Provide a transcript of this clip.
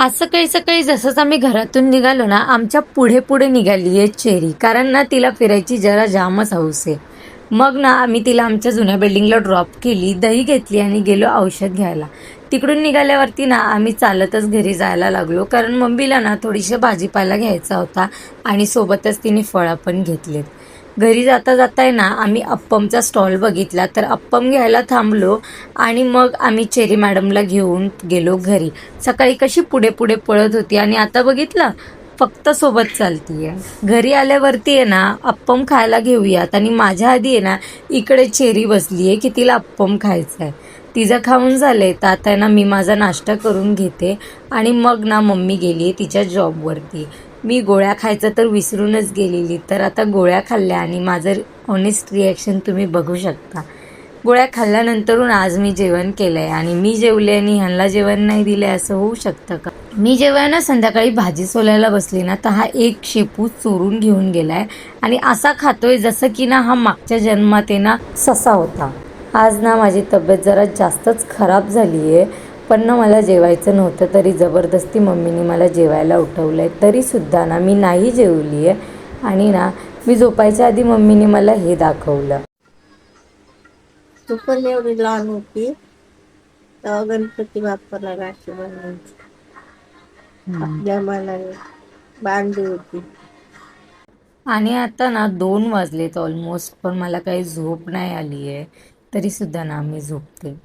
आज सकाळी सकाळी जसंच आम्ही घरातून निघालो ना, आमच्या पुढे पुढे निघाली आहे चेरी. कारण ना तिला फिरायची जरा जामच हौस आहे. मग ना आम्ही तिला आमच्या जुन्या बिल्डिंगला ड्रॉप केली, दही घेतली आणि गेलो औषध घ्यायला. तिकडून निघाल्यावरती ना आम्ही चालतच घरी जायला लागलो, कारण मम्मीला ना थोडीशी भाजीपाला घ्यायचा होता आणि सोबतच तिने फळं पण घेतलीत. घरी जाता जाता आहे ना आम्ही अप्पमचा स्टॉल बघितला, तर अप्पम घ्यायला थांबलो आणि मग आम्ही चेरी मॅडमला घेऊन गेलो घरी. सकाळी कशी पुढे पुढे पळत होती आणि आता बघितलं फक्त सोबत चालतीये. घरी आल्यावरती आहे ना अप्पम खायला घेऊयात आणि माझ्या आधी आहे ना इकडे चेरी बसलीये की तिला अप्पम खायचं आहे. तिचं खाऊन झालंय तर आता आहे ना मी माझा नाश्ता करून घेते आणि मग ना मम्मी गेली आहे तिच्या जॉबवरती. मी गोळ्या खायचं तर विसरूनच गेलेली, तर आता गोळ्या खाल्ल्या आणि माझं ऑनेस्ट रिॲक्शन तुम्ही बघू शकता. गोळ्या खाल्ल्यानंतरून आज मी जेवण केलंय आणि मी जेवले आणि ह्यांना जेवण नाही दिले असं होऊ शकतं का? मी जेव्हा ना संध्याकाळी भाजी सोलायला बसली ना तर हा एक शेपू चोरून घेऊन गेलाय आणि असा खातोय जसं की ना हा मागच्या जन्मात आहे ना ससा होता. आज ना माझी तब्येत जरा जास्तच खराब झाली आहे, पण ना मला जेवायचं नव्हतं तरी जबरदस्ती मम्मीने मला जेवायला उठवलंय, तरीसुद्धा ना मी नाही जेवली आहे. आणि ना मी झोपायच्या आधी मम्मीने मला हे दाखवलं. तू पण एवढी लहान होती तेव्हा गणपती बाप्पाला राशी बनवायची. आपल्या मनाने बांधली होती. आणि आता ना 2 वाजलेत ऑलमोस्ट, पण मला काही झोप नाही आली आहे, तरीसुद्धा ना मी झोपते.